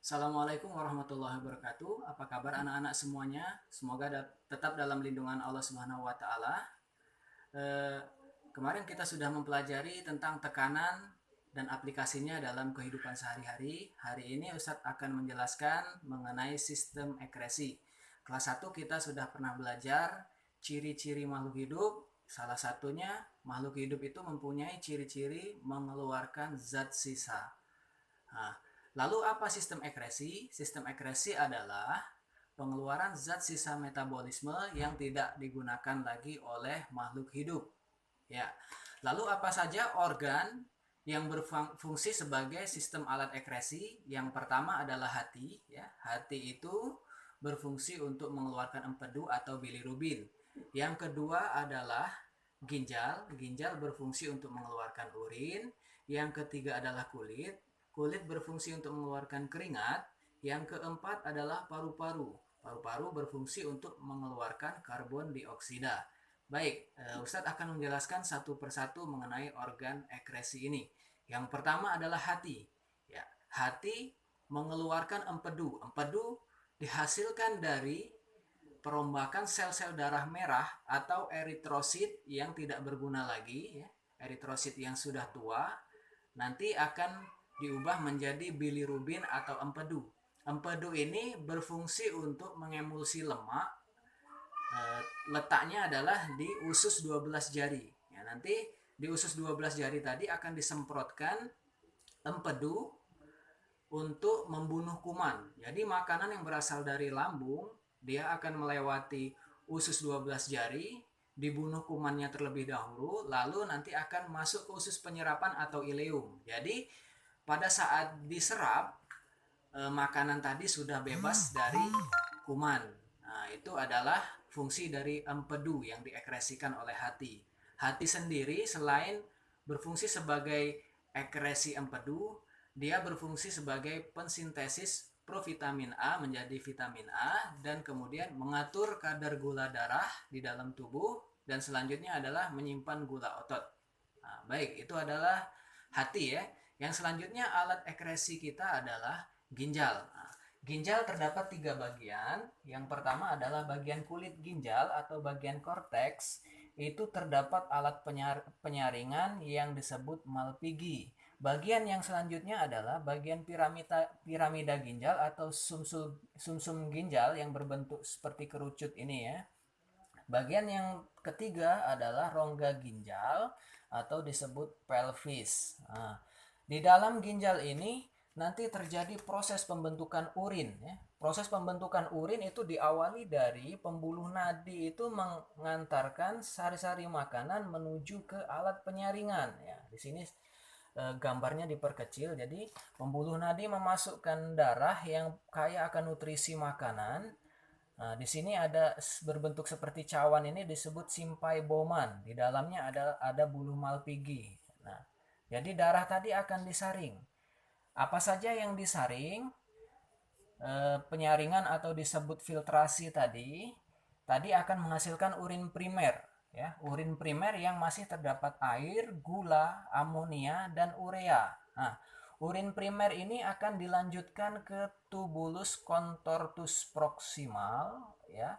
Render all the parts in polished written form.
Assalamualaikum warahmatullahi wabarakatuh. Apa kabar anak-anak semuanya? Semoga tetap dalam lindungan Allah Subhanahu wa taala. Eh, Kemarin kita sudah mempelajari tentang tekanan dan aplikasinya dalam kehidupan sehari-hari. Hari ini Ustadz akan menjelaskan mengenai sistem ekresi. Kelas 1 kita sudah pernah belajar ciri-ciri makhluk hidup. Salah satunya makhluk hidup itu mempunyai ciri-ciri mengeluarkan zat sisa. Nah, lalu apa sistem ekresi? Sistem ekresi adalah pengeluaran zat sisa metabolisme yang tidak digunakan lagi oleh makhluk hidup. Ya. Lalu apa saja organ yang berfungsi sebagai sistem alat ekresi? Yang pertama adalah hati, ya. Hati itu berfungsi untuk mengeluarkan empedu atau bilirubin. Yang kedua adalah ginjal. Ginjal berfungsi untuk mengeluarkan urin. Yang ketiga adalah kulit. Kulit berfungsi untuk mengeluarkan keringat. Yang keempat adalah paru-paru. Paru-paru berfungsi untuk mengeluarkan karbon dioksida. Baik, Ustadz akan menjelaskan satu persatu mengenai organ ekresi ini. Yang pertama adalah hati. Ya, hati mengeluarkan empedu. Empedu dihasilkan dari perombakan sel-sel darah merah atau eritrosit yang tidak berguna lagi, ya. Eritrosit yang sudah tua nanti akan diubah menjadi bilirubin atau empedu. Empedu ini berfungsi untuk mengemulsi lemak. Letaknya adalah di usus 12 jari. Ya, nanti di usus 12 jari tadi akan disemprotkan empedu untuk membunuh kuman. Jadi makanan yang berasal dari lambung, dia akan melewati usus 12 jari, dibunuh kumannya terlebih dahulu, lalu nanti akan masuk ke usus penyerapan atau ileum. Jadi pada saat diserap, makanan tadi sudah bebas dari kuman. Nah, itu adalah fungsi dari empedu yang diekresikan oleh hati. Hati sendiri selain berfungsi sebagai ekresi empedu, dia berfungsi sebagai pensintesis provitamin A menjadi vitamin A dan kemudian mengatur kadar gula darah di dalam tubuh dan selanjutnya adalah menyimpan gula otot. Nah, baik, itu adalah hati ya. Yang selanjutnya alat ekresi kita adalah ginjal. Nah, ginjal terdapat 3 bagian. Yang pertama adalah bagian kulit ginjal atau bagian korteks. Itu terdapat alat penyaringan yang disebut Malpighi. Bagian yang selanjutnya adalah bagian piramida ginjal atau sumsum ginjal yang berbentuk seperti kerucut ini ya. Bagian yang ketiga adalah rongga ginjal atau disebut pelvis. Nah, di dalam ginjal ini nanti terjadi proses pembentukan urin. Ya. Proses pembentukan urin itu diawali dari pembuluh nadi itu mengantarkan sari-sari makanan menuju ke alat penyaringan. Ya, di sini gambarnya diperkecil. Jadi pembuluh nadi memasukkan darah yang kaya akan nutrisi makanan. Nah, di sini ada berbentuk seperti cawan ini disebut simpai boman. Di dalamnya ada bulu Malpighi. Nah, jadi darah tadi akan disaring. Apa saja yang disaring? Penyaringan atau disebut filtrasi tadi akan menghasilkan urin primer, ya, urin primer yang masih terdapat air, gula, amonia, dan urea. Nah, urin primer ini akan dilanjutkan ke tubulus contortus proximal, ya,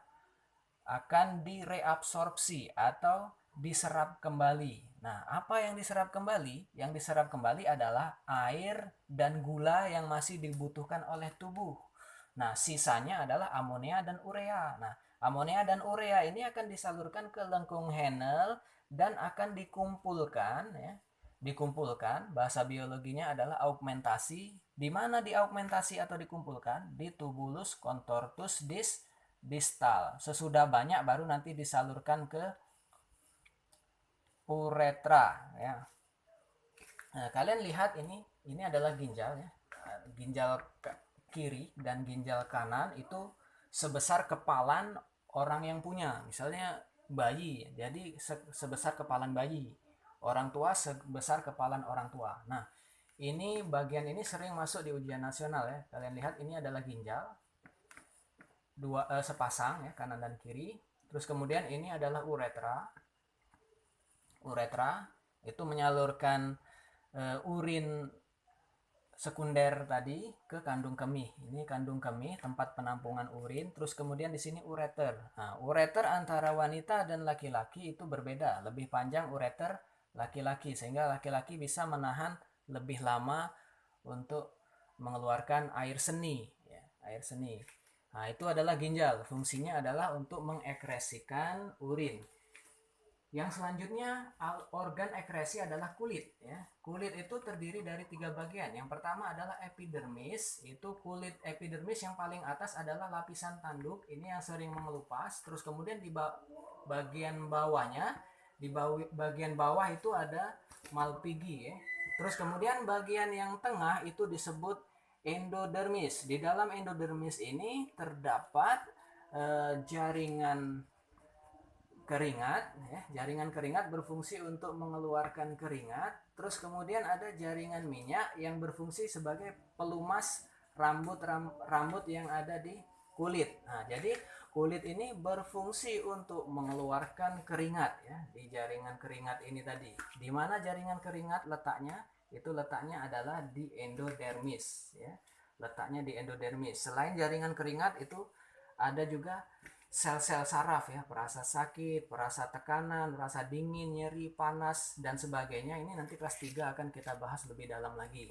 akan direabsorpsi atau diserap kembali. Nah, apa yang diserap kembali? Yang diserap kembali adalah air dan gula yang masih dibutuhkan oleh tubuh. Nah, sisanya adalah amonia dan urea. Nah, amonia dan urea ini akan disalurkan ke lengkung Henle dan akan dikumpulkan ya. Dikumpulkan, bahasa biologinya adalah augmentasi. Di mana diaugmentasi atau dikumpulkan? Di tubulus contortus distal. Sesudah banyak baru nanti disalurkan ke uretra ya. Nah, kalian lihat ini adalah ginjal ya. Ginjal kiri dan ginjal kanan itu sebesar kepalan orang yang punya. Misalnya bayi, jadi sebesar kepalan bayi. Orang tua sebesar kepalan orang tua. Nah, ini bagian ini sering masuk di ujian nasional ya. Kalian lihat ini adalah ginjal sepasang ya, kanan dan kiri. Terus kemudian ini adalah uretra. Uretra itu menyalurkan urin sekunder tadi ke kandung kemih. Ini kandung kemih, tempat penampungan urin. Terus kemudian di sini ureter. Nah, ureter antara wanita dan laki-laki itu berbeda. Lebih panjang ureter laki-laki, sehingga laki-laki bisa menahan lebih lama untuk mengeluarkan air seni. Ya, air seni. Nah, itu adalah ginjal. Fungsinya adalah untuk mengekresikan urin. Yang selanjutnya organ ekresi adalah kulit ya. Kulit itu terdiri dari 3 bagian. Yang pertama adalah epidermis. Itu kulit epidermis yang paling atas adalah lapisan tanduk. Ini yang sering mengelupas. Terus kemudian di bagian bawahnya, di bagian bawah itu ada malpighi ya. Terus kemudian bagian yang tengah itu disebut endodermis. Di dalam endodermis ini terdapat jaringan keringat ya. Jaringan keringat berfungsi untuk mengeluarkan keringat. Terus kemudian ada jaringan minyak yang berfungsi sebagai pelumas rambut yang ada di kulit. Nah, jadi kulit ini berfungsi untuk mengeluarkan keringat ya, di jaringan keringat ini tadi. Di mana jaringan keringat letaknya? Itu letaknya adalah di endodermis ya. Letaknya di endodermis. Selain jaringan keringat itu ada juga sel-sel saraf ya, perasa sakit, perasa tekanan, perasa dingin, nyeri, panas, dan sebagainya. Ini nanti kelas 3 akan kita bahas lebih dalam lagi.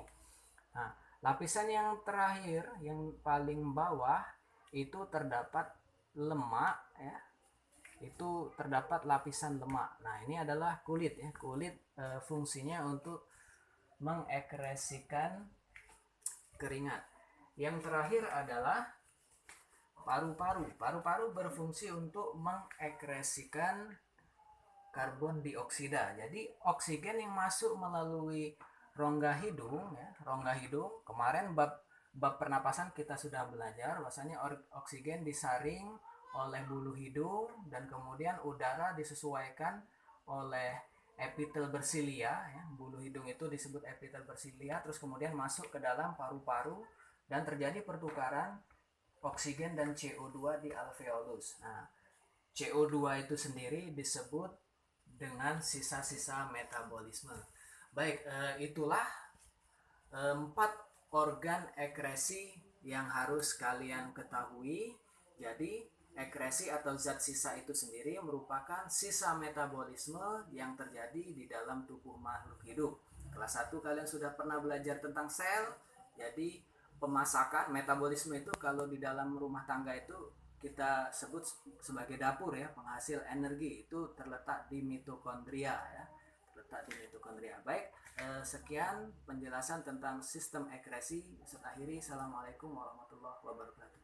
Nah, lapisan yang terakhir, yang paling bawah, itu terdapat lemak ya. Itu terdapat lapisan lemak. Nah, ini adalah kulit ya. Kulit fungsinya untuk mengekresikan keringat. Yang terakhir adalah paru-paru. Paru-paru berfungsi untuk mengekresikan karbon dioksida. Jadi oksigen yang masuk melalui rongga hidung ya, rongga hidung. Kemarin bab pernapasan kita sudah belajar bahwasanya oksigen disaring oleh bulu hidung dan kemudian udara disesuaikan oleh epitel bersilia ya. Bulu hidung itu disebut epitel bersilia, terus kemudian masuk ke dalam paru-paru dan terjadi pertukaran oksigen dan CO2 di alveolus. Nah, CO2 itu sendiri disebut dengan sisa-sisa metabolisme. Baik, itulah 4 organ ekresi yang harus kalian ketahui. Jadi, ekresi atau zat sisa itu sendiri merupakan sisa metabolisme yang terjadi di dalam tubuh makhluk hidup. Kelas 1 kalian sudah pernah belajar tentang sel. Jadi, pemasakan metabolisme itu kalau di dalam rumah tangga itu kita sebut sebagai dapur ya, penghasil energi itu terletak di mitokondria ya, terletak di mitokondria. Baik, sekian penjelasan tentang sistem ekresi. Saya akhiri. Assalamualaikum warahmatullahi wabarakatuh.